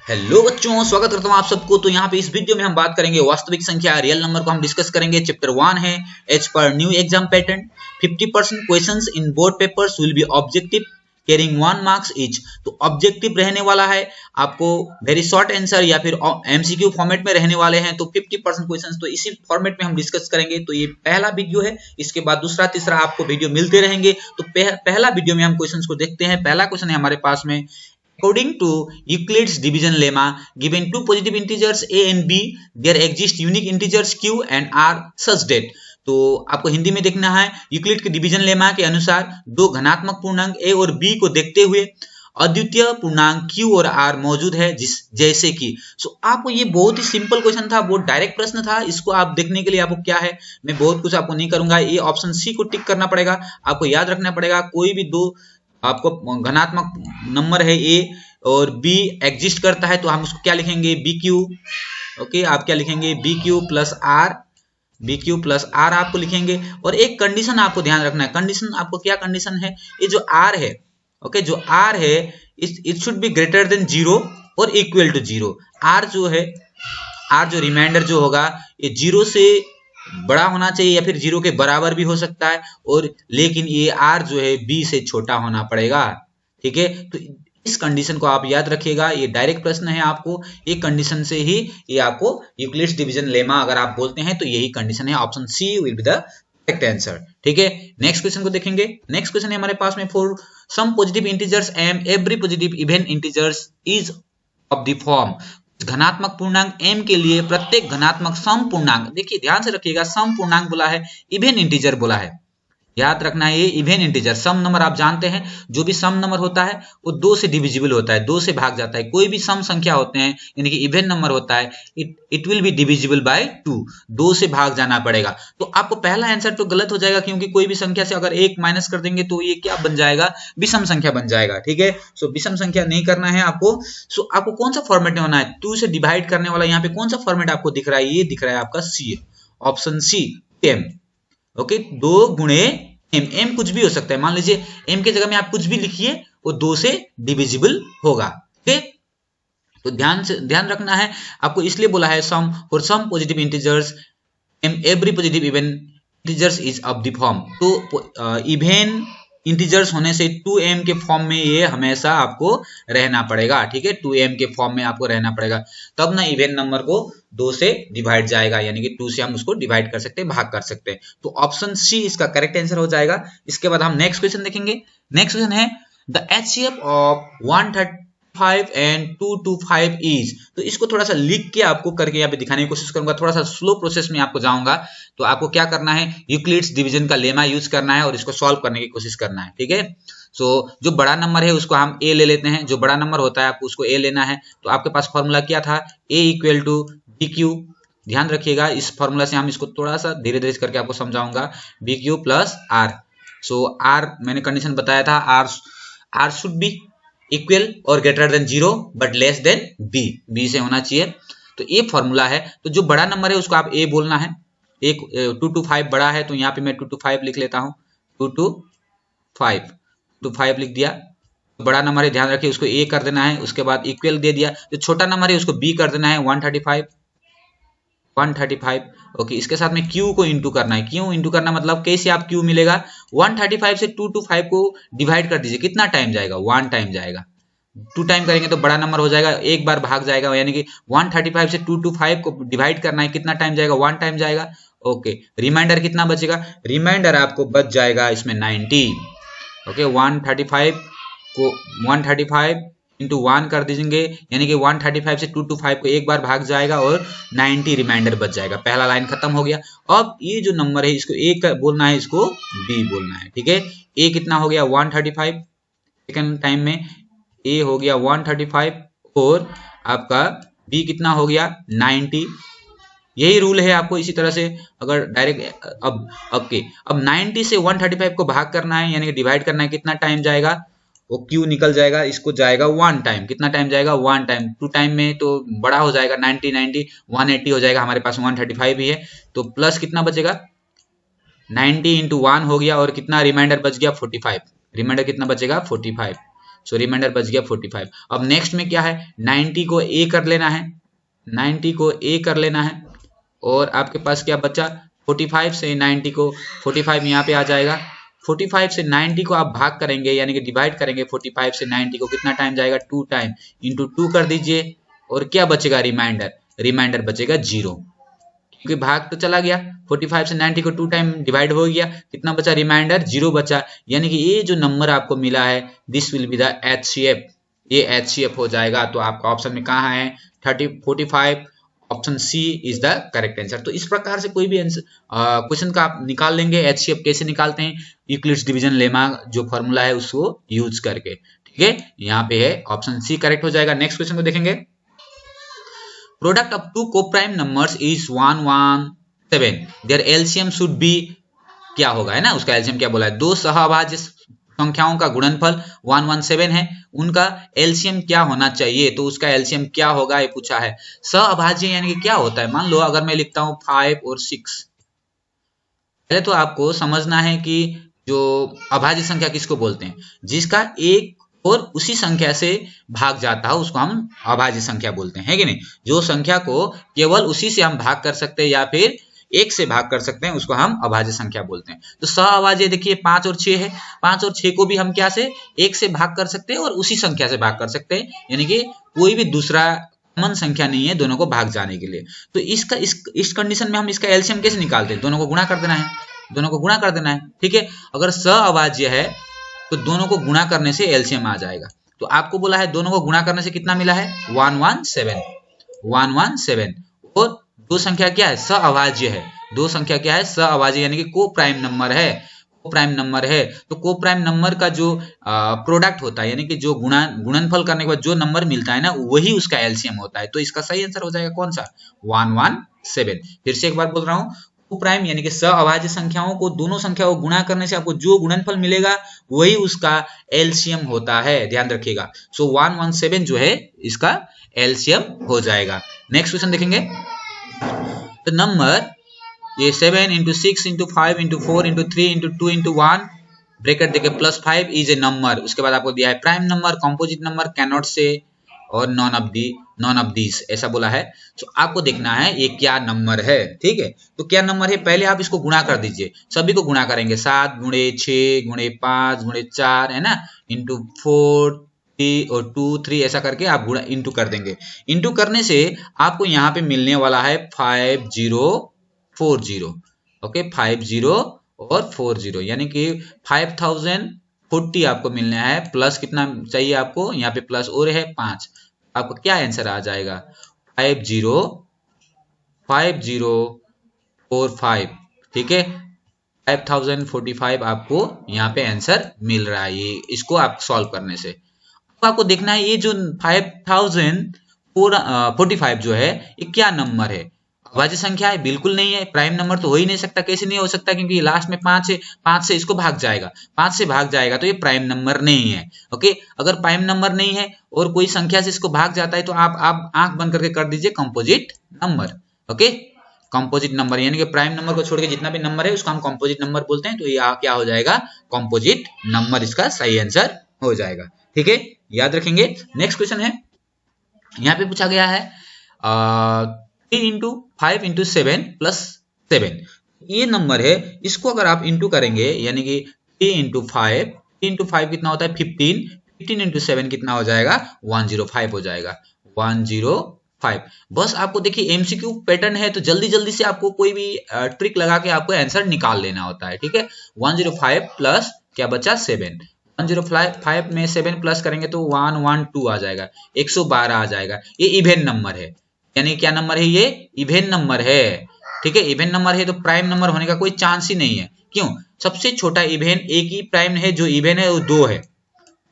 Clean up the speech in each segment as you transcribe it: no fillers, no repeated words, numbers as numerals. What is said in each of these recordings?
Hello बच्चों, स्वागत करता हूँ आप सबको। तो यहाँ पे इस वीडियो में हम बात करेंगे वास्तविक संख्या, रियल नंबर को हम डिस्कस करेंगे। चैप्टर 1 है as per new exam pattern. 50% questions in board papers will be objective carrying 1 marks each. तो ऑब्जेक्टिव रहने वाला है, आपको वेरी शॉर्ट आंसर या फिर एमसीक्यू फॉर्मेट में रहने वाले हैं। तो 50% क्वेश्चंस तो इसी फॉर्मेट में हम डिस्कस करेंगे। तो ये पहला वीडियो है, इसके बाद दूसरा तीसरा आपको वीडियो मिलते रहेंगे। तो पहला वीडियो में हम क्वेश्चंस को देखते हैं। पहला क्वेश्चन है हमारे पास में, according to Euclid's division lemma, given two positive integers a and b, there exist unique integers q and r such that। तो आपको हिंदी में देखना है, यूक्लिड के डिवीजन लेमा के अनुसार दो धनात्मक पूर्णांक a और b को देखते हुए अद्वितीय पूर्णांक q और r मौजूद है, जैसे कि। आपको ये बहुत ही सिंपल क्वेश्चन था, बहुत डायरेक्ट प्रश्न था। इसको आप देखने के लिए आपको क्या है, मैं बहुत कुछ आपको नहीं करूंगा। ये ऑप्शन सी को टिक करना पड़ेगा। आपको याद रखना पड़ेगा, कोई भी दो आपको धनात्मक नंबर है a और b एग्जिस्ट करता है तो हम उसको क्या लिखेंगे, bq। ओके, आप क्या लिखेंगे, bq प्लस r आपको लिखेंगे। और एक कंडीशन आपको ध्यान रखना है। कंडीशन आपको क्या कंडीशन है, ये जो r है, ओके, जो r है it should be greater than 0 और इक्वल टू 0। r जो है, r जो रिमाइंडर जो होगा ये 0 से बड़ा होना चाहिए या फिर 0 के बराबर भी हो सकता है, और लेकिन ये r जो है b से छोटा होना पड़ेगा। ठीक है, तो इस कंडीशन को आप याद रखिएगा। ये डायरेक्ट प्रश्न है, आपको ये कंडीशन से ही ये आपको यूक्लिड्स डिवीजन लेमा अगर आप बोलते हैं तो यही कंडीशन है। Option C will be the correct answer. ठीक है, नेक्स्ट क्वेश्चन को देखेंगे। नेक्स्ट क्वेश्चन है हमारे पास में, for some positive integers m every positive even integers is of the form. धनात्मक पूर्णांक m के लिए प्रत्येक धनात्मक सम पूर्णांक, देखिए ध्यान से रखिएगा, सम पूर्णांक बोला है, इवन इंटीजर बोला है। याद रखना है, ये इवन इंटीजर। सम नंबर आप जानते हैं, जो भी सम नंबर होता है वो 2 से डिविजिबल होता है, 2 से भाग जाता है। कोई भी सम संख्या होते हैं यानी कि इवन नंबर होता है, it will be divisible by 2, 2 से भाग जाना पड़ेगा। तो आपको पहला आंसर तो गलत हो जाएगा, क्योंकि कोई भी संख्या से अगर 1 माइनस कर देंगे तो ये क्या बन जाएगा, विषम संख्या बन जाएगा। ठीक है, सो विषम संख्या नहीं करना है आपको। सो आपको कौन सा फॉर्मेट में होना है, 2 से डिवाइड करने वाला यहाँ पे कौन सा फॉर्मेट आपको दिख रहा है, ये दिख रहा है आपका सी, ऑप्शन सी, m। ओके, 2 गुणे m कुछ भी हो सकता है। मान लीजिए m के जगह में आप कुछ भी लिखिए, वो 2 से डिविजिबल होगा। ठीक है, तो ध्यान रखना है आपको। इसलिए बोला है some for some positive integers m every positive even integers is of the form. तो इवन इंटीजर्स होने से 2m के फॉर्म में ये हमेशा आपको रहना पड़ेगा। ठीक है, 2m के फॉर्म में आपको रहना पड़ेगा, तब ना इवन नंबर को 2 से डिवाइड जाएगा, यानी कि 2 से हम उसको डिवाइड कर सकते हैं, भाग कर सकते हैं। तो ऑप्शन सी इसका करेक्ट आंसर हो जाएगा। इसके बाद हम नेक्स्ट क्वेश्चन देखेंगे। नेक्स्ट क्वेश्चन है, the HCF of 135 and 225 is. तो इसको थोड़ा सा लिख के आपको करके यहाँ पे दिखाने की कोशिश करूंगा, थोड़ा सा स्लो प्रोसेस में आपको जाऊंगा। तो आपको क्या करना है, यूक्लिड्स डिवीजन का लेमा यूज करना है और इसको सॉल्व करने की कोशिश करना है। ठीक है, सो जो बड़ा नंबर है उसको हम a ले लेते हैं, जो बड़ा नंबर होता है आपको उसको a लेना है। तो आपके पास फॉर्मूला क्या था, a इक्वल टू bq। ध्यान रखिएगा, इस फॉर्मूला से हम इसको थोड़ा सा धीरे धीरे करके आपको समझाऊंगा, bq प्लस r। सो r मैंने कंडीशन बताया था, r शुड बी इक्वल और greater than 0 but less than b से होना चाहिए। तो ये फॉर्मूला है। तो जो बड़ा नंबर है उसको आप a बोलना है। एक 225 बड़ा है, तो यहाँ पे मैं 225 लिख लेता हूँ, 225 लिख दिया। बड़ा नंबर है, ध्यान रखिए, उसको a कर देना है, उसके बाद इक्वल दे दिया। जो छोटा नंबर है उसको b कर देना है, 135। ओके, इसके साथ में q को इंटू करना है। क्यों इंटू करना, मतलब कैसे आप q मिलेगा, 135 से 225 को डिवाइड कर दीजिए, कितना टाइम जाएगा, 1 टाइम जाएगा। 2 टाइम करेंगे तो बड़ा नंबर हो जाएगा, एक बार भाग जाएगा, यानी कि 135 से 225 को डिवाइड करना है, कितना टाइम जाएगा, 1 टाइम जाएगा। ओके, रिमाइंडर कितना बचेगा, रिमाइंडर आपको बच जाएगा इसमें 90। ओके, 135 को 135 इंटू 1 कर दीजिए, यानी कि 135 से 225 को एक बार भाग जाएगा और 90 रिमाइंडर बच जाएगा। पहला लाइन खत्म हो गया। अब ये जो नंबर है इसको a बोलना है, इसको b बोलना है। ठीक है, a कितना हो गया, 135, सेकंड टाइम में a हो गया 135 और आपका b कितना हो गया, 90। यही रूल है आपको इसी तरह से अगर डायरेक्ट अब 90 से 135 को भाग करना है, यानी कि डिवाइड करना है, कितना टाइम जाएगा, वो q निकल जाएगा, इसको जाएगा 1 टाइम। कितना टाइम जाएगा, 1 टाइम। 2 टाइम में तो बड़ा हो जाएगा, 90 180 हो जाएगा, हमारे पास 135 भी है, तो प्लस कितना बचेगा, 90 इंटू 1 हो गया और कितना रिमाइंडर बच गया, 45। रिमाइंडर कितना बचेगा, 45। सो रिमाइंडर बच गया 45। अब नेक्स्ट में क्या है, 90 को ए कर लेना है, 90 को ए कर लेना है, और आपके पास क्या बचा, 45 से 90 को, 45 यहाँ पे आ जाएगा, 45 से 90 को आप भाग करेंगे यानी कि डिवाइड करेंगे, 45 से 90 को कितना टाइम जाएगा, 2 टाइम, इंटू 2 कर दीजिए, और क्या बचेगा, रिमाइंडर, रिमाइंडर बचेगा 0, क्योंकि भाग तो चला गया, 45 से 90 को 2 टाइम डिवाइड हो गया, कितना बचा, रिमाइंडर 0 बचा, यानी कि ये जो नंबर आपको मिला है this will be the HCF, ये HCF हो जाएगा। तो आपका ऑप्शन में कहाँ है, 45, option C is the correct answer. तो इस प्रकार से कोई भी क्वेश्चन का आप निकाल लेंगे। HCF कैसे निकालते हैं, यूक्लिड्स डिवीजन लेमा जो फॉर्मूला है उसको यूज करके, ठीक है, यहाँ पे है ऑप्शन सी करेक्ट हो जाएगा। नेक्स्ट क्वेश्चन को देखेंगे, product of two coprime numbers is 117, their LCM should be, क्या होगा, है ना, उसका एलसीएम क्या बोला है, दो सहअभाज्य संख्याओं का गुणनफल 117 है, उनका एलसीएम क्या होना चाहिए, तो उसका एलसीएम क्या होगा ये पूछा है। सहअभाज्य यानी कि क्या होता है, मान लो अगर मैं लिखता हूं 5 और 6, पहले तो आपको समझना है कि जो अभाज्य संख्या किसको बोलते हैं, जिसका एक और उसी संख्या से भाग जाता है उसको हम अभाज्य संख्या बोलते हैं, है कि नहीं, जो संख्या को केवल उसी से हम भाग कर सकते हैं या फिर एक से भाग कर सकते हैं उसको हम अभाज्य संख्या बोलते हैं। तो सहअभाज्य देखिए 5 और 6 है, 5 और 6 को भी हम क्या से एक से भाग कर सकते हैं और उसी संख्या से भाग कर सकते हैं, यानी कि कोई भी दूसरा कॉमन संख्या नहीं है दोनों को भाग जाने के लिए। तो इसका इस कंडीशन में हम इसका एलसीएम कैसे निकालते हैं, दोनों को गुणा कर देना है, दोनों को गुणा कर देना है, ठीक है। अगर सहअभाज्य है तो दोनों को गुणा करने से एलसीएम आ जाएगा। तो आपको बोला है दोनों को गुणा करने से कितना मिला है, 117, और दो संख्या क्या है, सहअभाज्य है, दो संख्या क्या है, सहअभाज्य यानी कि को प्राइम नंबर है, को प्राइम नंबर है। तो को प्राइम नंबर का जो प्रोडक्ट होता है यानी कि जो गुणनफल करने के बाद जो नंबर मिलता है ना वही उसका एलसीएम होता है। तो इसका सही आंसर हो जाएगा कौन सा, 117। फिर से एक बार बोल रहा हूं, को प्राइम यानी कि सहअभाज्य संख्याओं को, दोनों संख्याओं को गुणा करने से आपको जो गुणनफल मिलेगा वही उसका एलसीएम होता है, ध्यान रखिएगा। सो 117 जो है इसका एलसीएम हो जाएगा। नेक्स्ट क्वेश्चन देखेंगे, तो नंबर ये 7 × 6 × 5 × 4 × 3 × 2 × 1 ब्रैकेट देके +5 इज ए नंबर। उसके बाद आपको दिया है prime number, composite number, can not से और नॉन ऑफ दीस ऐसा बोला है। तो आपको देखना है ये क्या नंबर है, ठीक है। तो क्या नंबर है, पहले आप इसको गुणा कर दीजिए, सभी को गुणा करेंगे, 7 × 6 × 5 × 4 है ना, इंटू 4 3 और 2 3 ऐसा करके आप गुणा इंटू कर देंगे। इंटू करने से आपको यहाँ पे मिलने वाला है 5040, ओके, 50 और 40 यानी कि 5040 आपको मिलना है, प्लस कितना चाहिए आपको, यहाँ पे प्लस और है 5, आपको क्या आंसर आ जाएगा, 5045, ठीक है, 5045 आपको यहाँ पे आंसर मिल रहा है, ये इसको आप सॉल्व करने से। अब आपको देखना है ये जो 5045 जो है ये क्या नंबर है, अभाज्य संख्या है, बिल्कुल नहीं है, प्राइम नंबर तो हो ही नहीं सकता, कैसे नहीं हो सकता, क्योंकि लास्ट में 5 से इसको भाग जाएगा, 5 से भाग जाएगा तो ये प्राइम नंबर नहीं है, ओके। अगर प्राइम नंबर नहीं है और कोई संख्या से इसको भाग जाता है तो आप आंख बंद करके कर दीजिए composite number, okay, composite number यानी कि प्राइम नंबर को छोड़ के जितना भी नंबर है उसको हम कंपोजिट नंबर बोलते हैं। तो ये क्या हो जाएगा, कंपोजिट नंबर इसका सही आंसर हो जाएगा, ठीक है, याद रखेंगे। नेक्स्ट क्वेश्चन है, यहाँ पे पूछा गया है 3 × 5 × 7 + 7, ये नंबर है, इसको अगर आप इंटू करेंगे यानी कि 3 × 5 कितना होता है 15 × 7 कितना हो जाएगा 105 हो जाएगा, 105। बस आपको देखिए एमसीक्यू पैटर्न है तो जल्दी जल्दी से आपको कोई भी ट्रिक लगा के आपको आंसर निकाल लेना होता है, ठीक है। 105 प्लस क्या बचा 7, 105 में 7 प्लस करेंगे तो 112 आ जाएगा, 112 आ जाएगा। ये इवेन नंबर है, यानी क्या नंबर है, ये इवेन नंबर है, ठीक है। इवेन नंबर है तो प्राइम नंबर होने का कोई चांस ही नहीं है, क्यों, सबसे छोटा इवेन एक ही प्राइम है, जो इवेन है वो 2 है,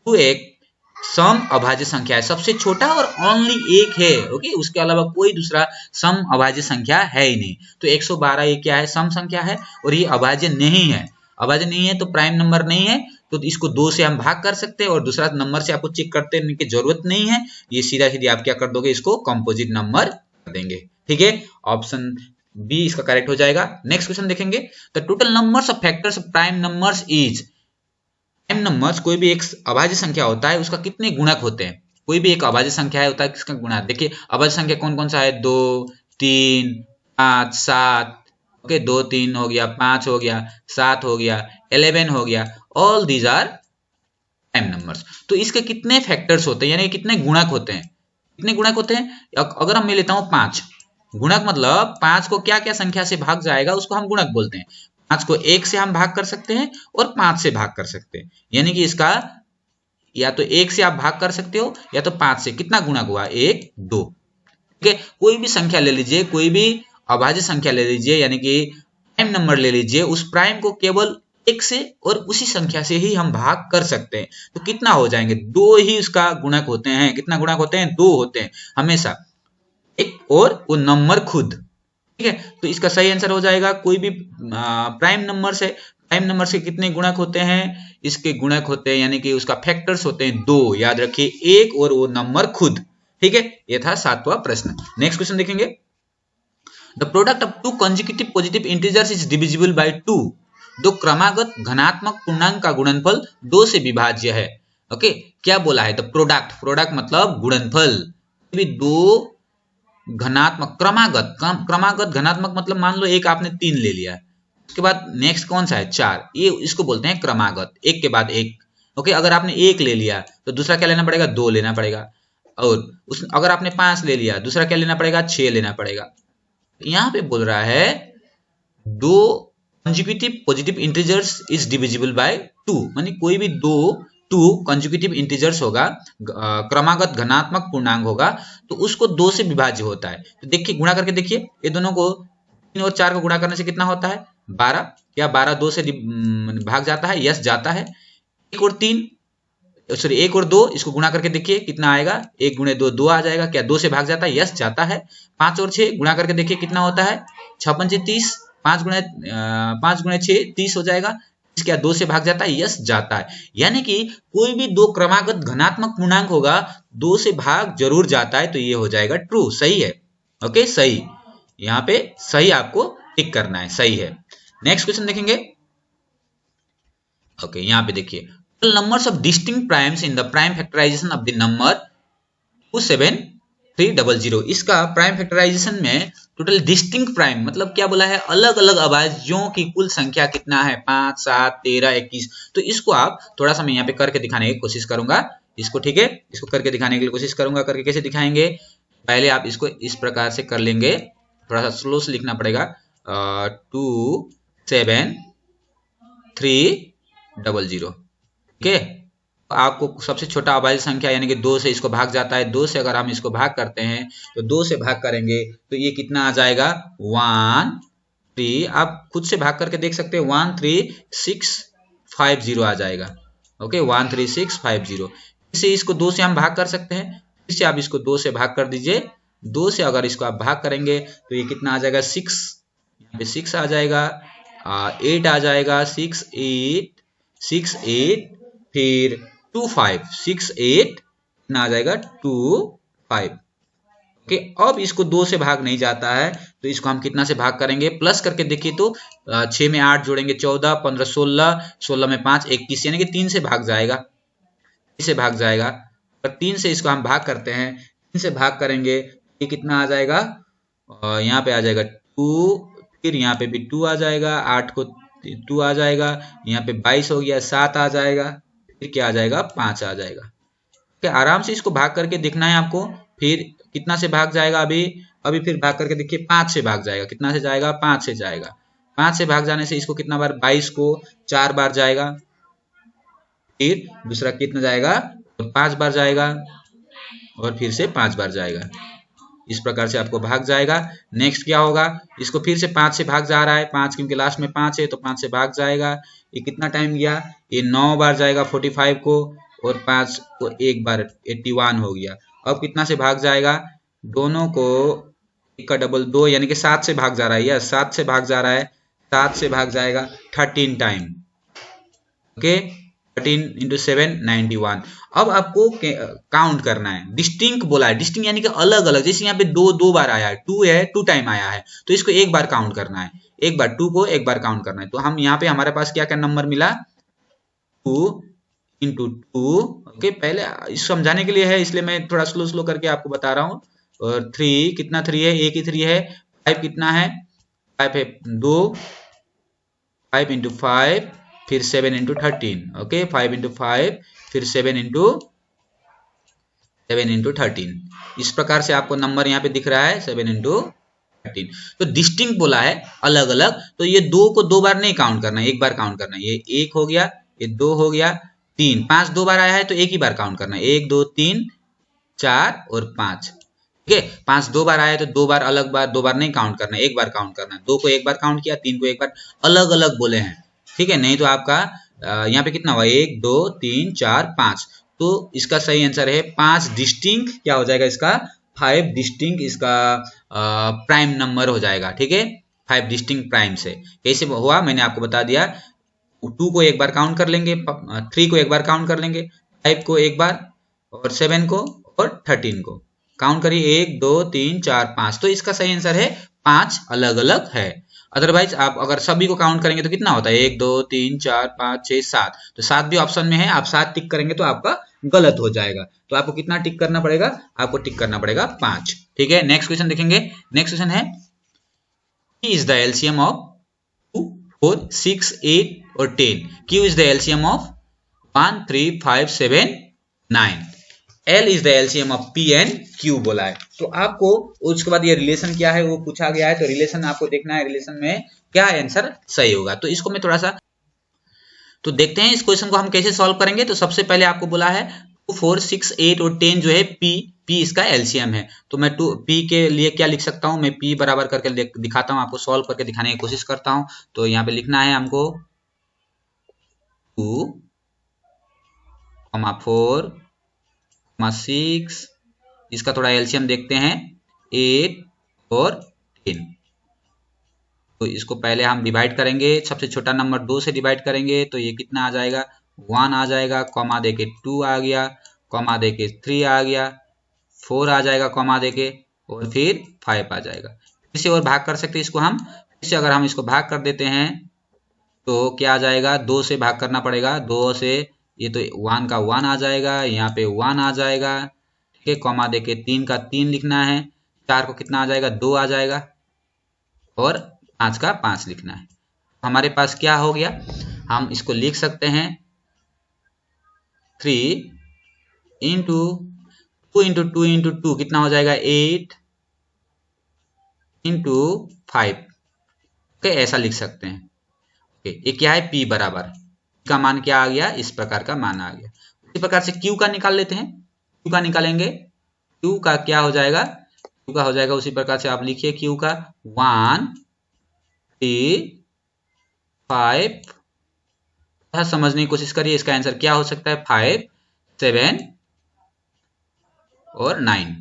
2 एक सम अभाज्य संख्या है, सबसे छोटा और ओनली एक है, ओके, उसके अलावा कोई दूसरा सम अभाज्य संख्या है ही नहीं। तो 112 ये क्या है, सम संख्या है और ये अभाज्य नहीं है, अभाज्य नहीं है तो प्राइम नंबर नहीं है, तो इसको 2 से हम भाग कर सकते हैं और दूसरा नंबर से आपको चेक करते रहने की जरूरत नहीं है, ये सीधा सीधी आप क्या कर दोगे, इसको कंपोजिट नंबर कर देंगे, ठीक है। ऑप्शन बी इसका करेक्ट हो जाएगा। नेक्स्ट क्वेश्चन देखेंगे, the total numbers of factors of prime numbers is prime numbers कोई भी एक अभाज्य संख्या होता है उसका कितने गुणक होते हैं। कोई भी एक अभाज्य संख्या है होता है किसका गुणा। देखिए अभाज्य संख्या कौन कौन सा है, 2 3 5 7, ओके 2 3 हो गया, 5 हो गया, 7 हो गया, 11 हो गया, all these are prime numbers. तो इसके कितने फैक्टर्स होते हैं यानी कितने गुणक होते हैं, कितने गुणक होते हैं। अगर मैं लेता हूं 5 गुणक, मतलब 5 को क्या क्या संख्या से भाग जाएगा उसको हम गुणक बोलते हैं। 5 को 1 से हम भाग कर सकते हैं और 5 से भाग कर सकते हैं, यानी कि इसका या तो 1 से आप भाग कर सकते हो या तो 5 से। कितना गुणक हुआ, 1 2। ठीक है, कोई भी संख्या ले लीजिए, कोई भी अभाज्य संख्या ले लीजिए यानी कि प्राइम नंबर ले लीजिए, उस प्राइम को केवल 1 से और उसी संख्या से ही हम भाग कर सकते हैं। तो कितना हो जाएंगे, 2 ही उसका गुणक होते हैं। कितना गुणक होते हैं, 2 होते हैं हमेशा, एक और वो नंबर खुद। ठीक है, तो इसका सही आंसर हो जाएगा कोई भी प्राइम नंबर से। प्राइम नंबर से कितने गुणक होते हैं, इसके गुणक होते हैं यानी कि उसका फैक्टर्स होते हैं 2। याद रखिए, एक और वो नंबर खुद। ठीक है, ये था 7वां प्रश्न। नेक्स्ट क्वेश्चन देखेंगे। The product of 2 consecutive positive integers is divisible by 2। दो क्रमागत धनात्मक पूर्णांक का गुणनफल 2 से विभाज्य है। ओके, क्या बोला है, द प्रोडक्ट, प्रोडक्ट मतलब गुणनफल। दो घनात्मक क्रमागत घनात्मक मतलब मान लो एक आपने 3 ले लिया, उसके बाद नेक्स्ट कौन सा है 4, ये इसको बोलते हैं क्रमागत, एक के बाद एक। ओके, अगर आपने 1 ले लिया तो दूसरा क्या लेना पड़ेगा, 2 लेना पड़ेगा। और अगर आपने 5 ले लिया दूसरा क्या लेना पड़ेगा, 6 लेना पड़ेगा। यहाँ पे बोल रहा है 2 consecutive positive integers is divisible by 2, मानी कोई भी 2 कंसेक्यूटिव इंटीजर्स होगा, क्रमागत धनात्मक पूर्णांक होगा, तो उसको 2 से विभाज्य होता है। तो देखिए गुणा करके देखिए, ये दोनों को 3 और 4 को गुणा करने से कितना होता है, 12। क्या 12 2 से भाग जाता है, यस जाता है। 1 और 3 सॉरी 1 और 2 इसको गुणा करके देखिए कितना आएगा, 1 गुणे 2 2 आ जाएगा। क्या 2 से भाग जाता है, यस जाता है। 5 और 6 गुणा करके देखिए कितना होता है, 6 पंचे 30, 5 गुणे 6 30 हो जाएगा। क्या 2 से भाग जाता है, यस जाता है। यानी कि कोई भी 2 क्रमागत धनात्मक पूर्णांक होगा 2 से भाग जरूर जाता है, तो ये हो जाएगा ट्रू, सही है। ओके, सही, यहाँ पे सही आपको टिक करना है, सही है। नेक्स्ट क्वेश्चन देखेंगे। ओके, यहाँ पे देखिए numbers of distinct primes in the prime factorization of the number 27300। इसका प्राइम फैक्टराइजेशन में टोटल डिस्टिंक्ट प्राइम मतलब क्या बोला है, अलग अलग अभाज्यों की कुल संख्या कितना है, 5 7 13 21। तो इसको आप थोड़ा सा मैं यहाँ पे करके दिखाने की कोशिश करूंगा इसको। ठीक है, इसको करके दिखाने के लिए कोशिश करूंगा। करके कैसे दिखाएंगे, पहले आप इसको इस प्रकार से कर लेंगे, थोड़ा सा स्लो से लिखना पड़ेगा। 27300। ठीक है, आपको सबसे छोटा अभाज्य संख्या यानी कि 2 से इसको भाग जाता है। 2 से अगर हम इसको भाग करते हैं तो 2 से भाग करेंगे तो ये कितना आ जाएगा, 1 3। आप खुद से भाग करके देख सकते हैं, 13650 आ जाएगा। ओके, 13650। इससे इसको 2 से हम भाग कर सकते हैं, फिर से आप इसको 2 से भाग कर दीजिए। 2 से अगर इसको आप भाग करेंगे तो ये कितना आ जाएगा, 6, यहाँ पे 6 आ जाएगा, 8 आ जाएगा, 6 8 फिर 2 5 6 8 ना आ जाएगा 2 5। ओके, अब इसको 2 से भाग नहीं जाता है तो इसको हम कितना से भाग करेंगे, प्लस करके देखिए तो 6 में 8 जोड़ेंगे 14, 15 16, 16 में 5 21, यानी कि 3 से भाग जाएगा, 3 से भाग जाएगा। अगर 3 से इसको हम भाग करते हैं, 3 से भाग करेंगे ये कितना आ जाएगा, यहाँ पे आ जाएगा 2, फिर यहाँ पे भी 2 आ जाएगा, 8 को 2 आ जाएगा, यहाँ पे 22 हो गया, 7 आ जाएगा, फिर क्या आ जाएगा, 5 आ जाएगा। okay, आराम से इसको भाग करके देखना है आपको। फिर कितना से भाग जाएगा, अभी फिर भाग करके देखिए 5 से भाग जाएगा। कितना से जाएगा, 5 से जाएगा। 5 से भाग जाने से इसको कितना बार, 22 को 4 बार जाएगा, फिर दूसरा कितना जाएगा, 5 बार जाएगा, और फिर से 5 बार जाएगा। इस प्रकार से आपको भाग जाएगा। नेक्स्ट क्या होगा, इसको फिर से 5 से भाग जा रहा है, 5 क्योंकि लास्ट में 5 है तो 5 से भाग जाएगा। ये कितना टाइम गया, ये 9 बार जाएगा 45 को, और 5 को एक बार 81 हो गया। अब कितना से भाग जाएगा, दोनों को एक का डबल 2 यानी कि 7 से भाग जा रहा है, या 7 से भाग जा रहा है, 7 से भाग जाएगा 13 टाइम। ओके, 13 × 7 91। अब आपको काउंट करना है। डिस्टिंक्ट बोला है, डिस्टिंक्ट यानी कि अलग अलग, जैसे यहाँ पे 2 बार आया है, 2 है 2 टाइम आया है, तो इसको एक बार काउंट करना है, एक बार 2 को एक बार काउंट करना है। तो हम यहाँ पे हमारे पास क्या क्या नंबर मिला, 2 इंटू 2। ओके, पहले इस समझाने के लिए है, इसलिए मैं थोड़ा स्लो स्लो करके आपको बता रहा हूँ। और 3 कितना 3 है, एक ही 3 है। 5 कितना है, 5 है 2, 5 इंटू 5 फिर 7 इंटू 13। ओके, 5 इंटू 5 फिर 7 इंटू 13। इस प्रकार से आपको नंबर यहाँ पे दिख रहा है 7 इंटू 13। तो डिस्टिंक्ट बोला है अलग अलग, तो ये दो को दो बार नहीं काउंट करना है, एक बार काउंट करना है। ये एक हो गया, ये दो हो गया, 3, 5 दो बार आया है तो एक ही बार काउंट करना है। 1 2 3 4 और 5। ठीक है, 5 दो बार आया है तो दो बार अलग बार, दो बार नहीं काउंट करना है, एक बार काउंट करना है। 2 को एक बार काउंट किया, 3 को एक बार, अलग अलग बोले हैं। ठीक है, नहीं तो आपका यहाँ पे कितना हुआ, 1 2 3 4 5। तो इसका सही आंसर है 5 डिस्टिंक्ट, क्या हो जाएगा इसका, 5 डिस्टिंक्ट इसका प्राइम नंबर हो जाएगा। ठीक है, 5 डिस्टिंक्ट प्राइम से कैसे हुआ मैंने आपको बता दिया। 2 को एक बार काउंट कर लेंगे, 3 को एक बार काउंट कर लेंगे, 5 को एक बार, और 7 को और 13 को काउंट करिए, 1 2 3 4 5। तो इसका सही आंसर है 5 अलग अलग है। अदरवाइज आप अगर सभी को काउंट करेंगे तो कितना होता है, 1 2 3 4 5 6 7। तो 7 भी ऑप्शन में है, आप 7 टिक करेंगे तो आपका गलत हो जाएगा। तो आपको कितना टिक करना पड़ेगा, आपको टिक करना पड़ेगा 5। ठीक है, नेक्स्ट क्वेश्चन देखेंगे। नेक्स्ट क्वेश्चन है, P is the LCM of 2 4 6 8 और 10। Q is the LCM of 1 3 5 7 9। L is the LCM of P and Q बोला है। तो आपको उसके बाद ये रिलेशन क्या है वो पूछा गया है, तो रिलेशन आपको देखना है, रिलेशन में क्या आंसर सही होगा। तो इसको मैं थोड़ा सा तो देखते हैं इस क्वेश्चन को हम कैसे सॉल्व करेंगे। तो सबसे पहले आपको बोला है 2 4 6 8 और 10 जो है P इसका एलसीएम है। तो मैं P के लिए क्या लिख सकता हूं, मैं P बराबर करके दिखाता हूं, आपको सॉल्व करके दिखाने की कोशिश करता हूं। तो यहाँ पे लिखना है हमको 2, 4, 6, इसका थोड़ा एलसीएम देखते हैं 8 और 10। तो इसको पहले हम डिवाइड करेंगे, सबसे छोटा नंबर 2 से डिवाइड करेंगे तो ये कितना आ जाएगा, 1 आ जाएगा, कॉमा देके 2 आ गया, कॉमा देके 3 आ गया, 4 आ जाएगा कॉमा देके, और फिर 5 आ जाएगा। फिर से और भाग कर सकते हैं इसको हम, फिर से अगर हम इसको भाग कर देते हैं तो क्या आ जाएगा, 2 से भाग करना पड़ेगा, 2 से ये तो 1 का 1 आ जाएगा, यहाँ पे 1 आ जाएगा। ठीक है, कॉमा देके 3 का 3 लिखना है, 4 को कितना आ जाएगा, 2 आ जाएगा, और 5 का 5 लिखना है। हमारे पास क्या हो गया, हम इसको लिख सकते हैं 3 इंटू 2 इंटू 2 इंटू 2 कितना हो जाएगा, 8 इंटू 5। ओके, ऐसा लिख सकते हैं। ओके, ये क्या है, P बराबर का मान क्या आ गया, इस प्रकार का मान आ गया। इसी प्रकार से Q का निकाल लेते हैं। Q का निकालेंगे, Q का क्या हो जाएगा, Q का हो जाएगा उसी प्रकार से आप लिखिए, Q का 1 3 5, समझने की कोशिश करिए, इसका आंसर क्या हो सकता है, 5 7 और 9।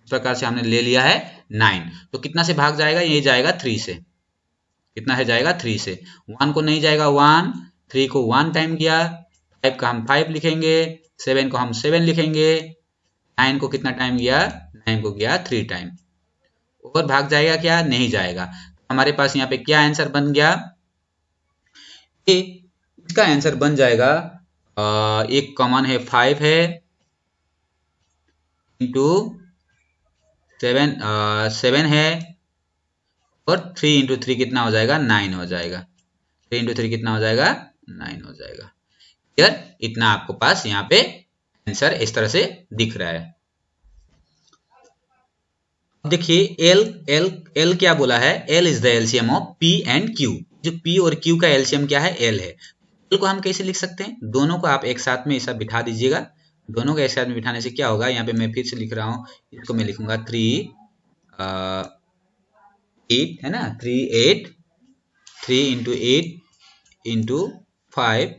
इस प्रकार से हमने ले लिया है 9। तो कितना से भाग जाएगा, ये जाएगा 3 से, कितना है जाएगा 3 से, 1 को नहीं जाएगा 1, 3 को 1 टाइम गया, 5 का हम 5 लिखेंगे, 7 को हम 7 लिखेंगे, 9 को कितना टाइम गया, 9 को गया 3 टाइम। और भाग जाएगा क्या, नहीं जाएगा। हमारे पास यहाँ पे क्या आंसर बन गया, इसका आंसर बन जाएगा एक कॉमन है 5 है इंटू 7 है, और 3 इंटू 3 कितना हो जाएगा, 9 हो जाएगा। 3 इंटू 3 कितना हो जाएगा, 9 हो जाएगा। क्लियर, इतना आपको पास यहाँ पे आंसर इस तरह से दिख रहा है। देखिए L क्या बोला है, L is the LCM of P and Q। जो P और Q का एलसीएम क्या है, L है। L को हम कैसे लिख सकते हैं, दोनों को आप एक साथ में ऐसा बिठा दीजिएगा। दोनों को एक साथ में बिठाने से क्या होगा, यहाँ पे मैं फिर से लिख रहा हूँ, इसको मैं लिखूंगा 3 8 है ना, 3 8, 3 इंटू 8 इंटू 5,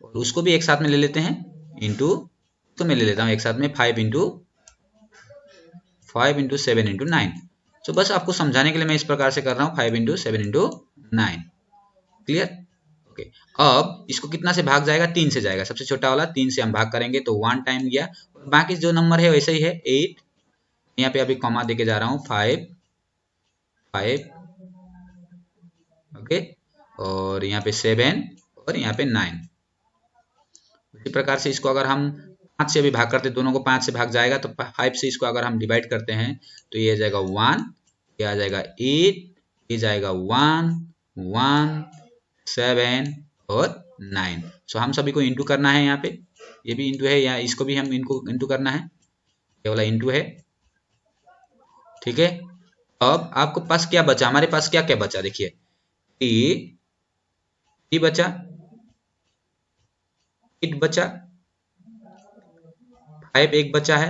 और उसको भी एक साथ में ले लेते हैं, इंटू तो मैं ले लेता हूँ एक साथ में 5 इंटू 7 इंटू 9। तो बस आपको समझाने के लिए मैं इस प्रकार से कर रहा हूँ, 5 इंटू 7 इंटू 9। Clear, okay. अब इसको कितना से भाग जाएगा, 3 से जाएगा, सबसे छोटा वाला 3 से हम भाग करेंगे तो 1 टाइम गया, बाकी जो नंबर है वैसे ही है 8, यहाँ पे अभी कॉमा देके जा रहा हूँ 5 5, ओके, और यहाँ पे 7 और यहाँ पे 9। इसी प्रकार से इसको अगर हम 5 से भी भाग करते, दोनों को 5 से भाग जाएगा, तो 5 से इसको अगर हम डिवाइड करते हैं तो ये आ जाएगा 1, ये आ जाएगा 8, ये जाएगा 1, 1, 7 और 9। सो हम सभी को इंटू करना है, यहाँ पे ये भी इंटू है, या इसको भी हम इनको इंटू करना है, ये वाला इंटू है, ठीक है। अब आपको पास क्या बचा, हमारे पास क्या क्या बचा, देखिए 3 बचा, 8 बचा, 5 एक बचा है,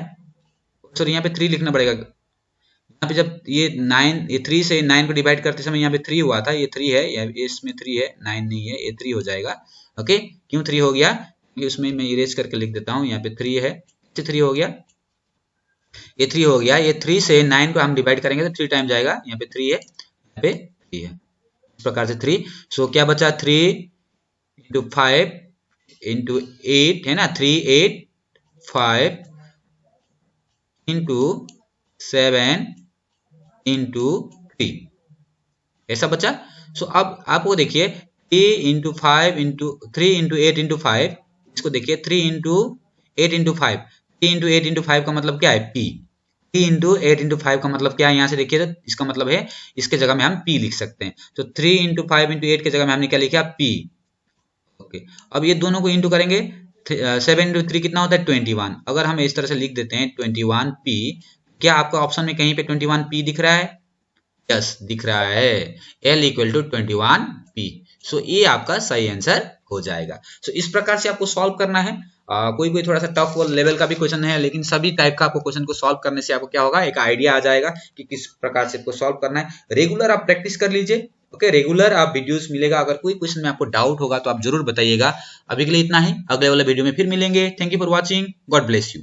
सॉरी यहाँ पे 3 लिखना पड़ेगा। यहाँ पे जब ये 9, ये 3 से 9 को डिवाइड करते समय यहाँ पे 3 हुआ था, ये 3 है, या इसमें 3 है, 9 नहीं है, ये 3 हो जाएगा। ओके, क्यों 3 हो गया, क्योंकि उसमें मैं इरेज करके लिख देता हूँ, यहाँ पे 3 है, 3 हो गया, ये 3 हो गया। ये 3 से 9 को हम डिवाइड करेंगे तो 3 टाइम जाएगा, यहाँ पे 3 है, यहाँ पे 3 है, इस प्रकार से 3। सो क्या बचा, 3 इंटू 5 इंटू 8 है ना, 3, 8, 5 इंटू 7 इंटू 3, ऐसा बचा। सो अब आपको देखिए 3 इंटू 5 इंटू 3 इंटू 8 इंटू 5, इसको देखिए 3 इंटू 8 इंटू 5, 3 इंटू 8 इंटू 5 का मतलब क्या है, P। 3 इंटू 8 इंटू 5 का मतलब क्या है, यहाँ से देखिए तो इसका मतलब है, इसके जगह में हम P लिख सकते हैं। तो 3 इंटू 5 इंटू 8 के जगह में हमने क्या लिखा, P। ओके, अब ये दोनों को इंटू करेंगे, 7 इंटू 3 कितना होता है, 21। अगर हम इस तरह से लिख देते हैं 21P, क्या आपको ऑप्शन में कहीं पे 21P दिख रहा है, यस दिख रहा है, L इक्वल टू 21P। सो ये आपका सही आंसर हो जाएगा। सो इस प्रकार से आपको सॉल्व करना है। कोई थोड़ा सा टफ लेवल का भी क्वेश्चन है, लेकिन सभी टाइप का आपको क्वेश्चन को सॉल्व करने से आपको क्या होगा, एक आइडिया आ जाएगा कि किस प्रकार से आपको सॉल्व करना है। रेगुलर आप प्रैक्टिस कर लीजिए, ओके, रेगुलर आप वीडियोस मिलेगा। अगर कोई क्वेश्चन में आपको डाउट होगा तो आप जरूर बताइएगा। अभी के लिए इतना ही, अगले वाले वीडियो में फिर मिलेंगे। Thank you for watching, God bless you.